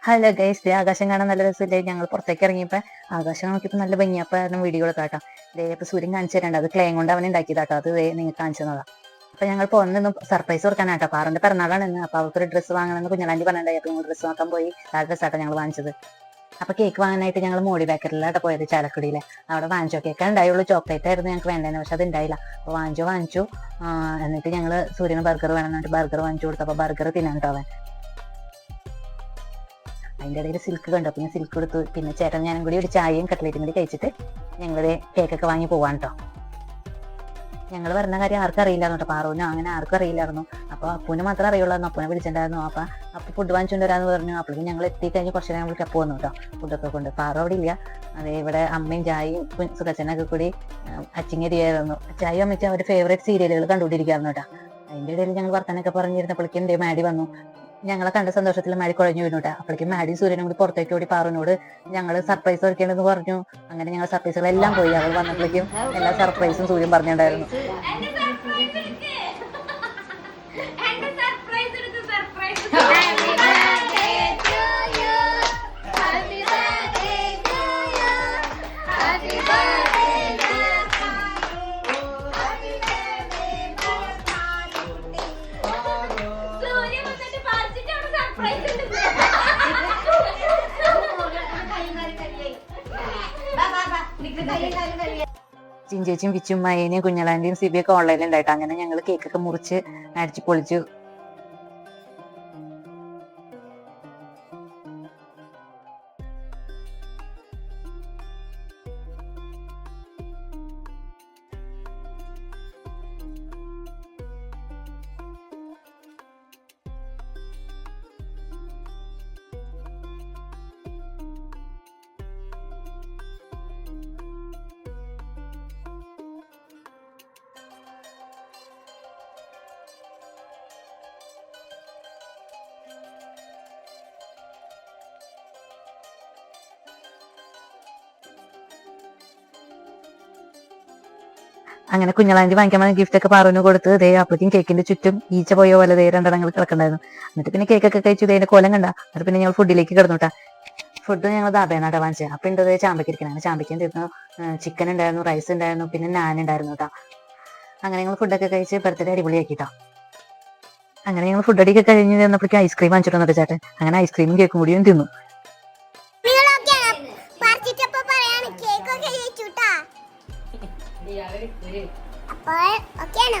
Hello guys, ആകാശം കാണാൻ നല്ല രസമില്ലേ? ഞങ്ങൾ പുറത്തേക്ക് ഇറങ്ങിയപ്പോൾ ആകാശം നോക്കിയപ്പോൾ നല്ല ഭംഗിയപ്പോൾ വീഡിയോ എടുത്താട്ടോ. ഇപ്പൊ സൂര്യൻ കാണിച്ചു തരണ്ട, അത് ക്ലേ കൊണ്ട് അവൻ ഉണ്ടാക്കിയതാട്ടോ. അത് നിങ്ങൾക്ക് കാണിച്ചു തന്നതാ. അപ്പൊ ഞങ്ങൾ പോകുന്നൊന്നും സർപ്രൈസ് കൊടുക്കാനാട്ടോ. പാറിന്റെ പിറന്നാളാണ് ഇന്ന്. അപ്പൊ അവർക്ക് ഒരു ഡ്രസ്സ് വാങ്ങണമെന്ന് കുഞ്ഞാണ്ടി പറഞ്ഞിട്ടുണ്ടായി. അപ്പൊ ഡ്രസ്സ് നോക്കാൻ പോയി. ആ ഡ്രസ്സാട്ടോ ഞങ്ങൾ വാങ്ങിച്ചത്. അപ്പൊ കേക്ക് വാങ്ങാനായിട്ട് ഞങ്ങൾ മോഡി ബേക്കറിലാട്ടോ പോയത്, ചാലക്കുടിയിലെ. അവിടെ വാങ്ങിച്ചോ കേക്ക് ഉണ്ടായുള്ളൂ. ചോക്ലേറ്റ് ആയിരുന്നു ഞങ്ങൾക്ക് വേണ്ടതെന്ന്, പക്ഷെ അത് ഉണ്ടായില്ല. അപ്പൊ വാങ്ങിച്ചു. എന്നിട്ട് ഞങ്ങൾ സൂര്യന് ബർഗർ വേണം എന്നിട്ട് ബർഗർ വാങ്ങിച്ചു കൊടുത്തു. അപ്പൊ ബർഗർ തിന്നാട്ടോ അവൻ. അതിൻ്റെ ഇടയിൽ സിൽക്ക് കണ്ടു. പിന്നെ സിൽക്ക് കൊടുത്തു. പിന്നെ ചേട്ടൻ ഞാനും കൂടി ഒരു ചായയും കട്ട്ലേറ്റും കൂടി കഴിച്ചിട്ട് ഞങ്ങളത് കേക്കൊക്കെ വാങ്ങി പോവാൻ കേട്ടോ. ഞങ്ങൾ പറഞ്ഞ കാര്യം ആർക്കും അറിയില്ലായിരുന്നു കേട്ടോ. പാറുവിനോ അങ്ങനെ ആർക്കും അറിയില്ലായിരുന്നു. അപ്പോൾ അപ്പൂന് മാത്രമേ അറിയുള്ളായിരുന്നു. അപ്പൂനെ വിളിച്ചിട്ടുണ്ടായിരുന്നു. അപ്പോൾ ഫുഡ് വാങ്ങിച്ചുകൊണ്ട് വരാമെന്ന് പറഞ്ഞു. അപ്പോഴേക്കും ഞങ്ങൾ എത്തിക്കഴിഞ്ഞ് കുറച്ച് നേരം വിളിച്ച് അപ്പോൾ വന്നു കേട്ടോ. ഫുഡൊക്കെ കൊണ്ട്. പാറു അവിടെ ഇല്ല. അതേ ഇവിടെ അമ്മയും ചായയും സുഖച്ചനൊക്കെ കൂടി അച്ചിങ്ങരിയായിരുന്നു. ചായയും അമ്മച്ചും അവരുടെ ഫേവറേറ്റ് സീരിയലുകൾ കണ്ടുകൊണ്ടിരിക്കുകയായിരുന്നു കേട്ടോ. അതിൻ്റെ ഇടയിൽ ഞങ്ങൾ വർത്തനൊക്കെ പറഞ്ഞിരുന്നപ്പോഴേക്കും എന്തേ മാഡി വന്നു. ഞങ്ങളെ കണ്ട സന്തോഷത്തിൽ മാഡി കുഴഞ്ഞു വീണുട്ടാ. അപ്പോഴേക്കും മാഡി സൂര്യനും കൂടി പുറത്തേക്ക് ഓടി പാറുവിനോട് ഞങ്ങൾ സർപ്രൈസ് ഒരുക്കണമെന്ന് പറഞ്ഞു. അങ്ങനെ ഞങ്ങൾ സർപ്രൈസുകളെല്ലാം പോയി. അവൾ വന്നപ്പോഴേക്കും എല്ലാ സർപ്രൈസും സൂര്യൻ പറഞ്ഞിട്ടുണ്ടായിരുന്നു. ചിഞ്ചേച്ചിയും വിച്ചും മയേനെയും കുഞ്ഞളാൻ്റെയും സിബിയൊക്കെ ഓൺലൈനിൽ ഉണ്ടായിട്ട് അങ്ങനെ ഞങ്ങൾ കേക്കൊക്കെ മുറിച്ച് അടിച്ചു പൊളിച്ചു. അങ്ങനെ കുഞ്ഞളാൻ്റി വാങ്ങിക്കാൻ വന്ന ഗിഫ്റ്റ് ഒക്കെ പാറുവിന് കൊടുത്ത് ദേ അപ്പോഴേക്കും കേക്കിന്റെ ചുറ്റും ഈച്ച പോയ പോലെ ദേ രണ്ടെണ്ണങ്ങൾ കിടക്കണ്ടായിരുന്നു. എന്നിട്ട് പിന്നെ കേക്കൊക്കെ കഴിച്ചു. ഇതിന്റെ കോലം കണ്ട. എന്നിട്ട് പിന്നെ ഞങ്ങൾ ഫുഡിലേക്ക് കിടന്നുട്ടാ. ഫുഡ് ഞങ്ങൾ ദാബേന്നാട്ടാ വാങ്ങിച്ചത്. അപ്പൊ ഉണ്ട് ചാമ്പയ്ക്ക് ഇരിക്കണം. ചാമ്പയ്ക്കും തീർന്നു. ചിക്കൻ ഉണ്ടായിരുന്നു, റൈസ് ഉണ്ടായിരുന്നു, പിന്നെ നാൻ ഉണ്ടായിരുന്നു കേട്ടോ. അങ്ങനെ ഞങ്ങൾ ഫുഡൊക്കെ കഴിച്ച് ബർത്ത്ഡേ അടിപൊളിയാക്കിട്ടോ. അങ്ങനെ ഞങ്ങൾ ഫുഡ് അടിയൊക്കെ കഴിഞ്ഞ് തന്നപ്പോഴേക്കും ഐസ്ക്രീം വാങ്ങിച്ചിട്ട് വന്നിട്ട് ചേട്ടൻ. അങ്ങനെ ഐസ്ക്രീമും കേക്കും കൂടിയും തിന്നു. അപ്പോൾ ഓക്കെയാണോ?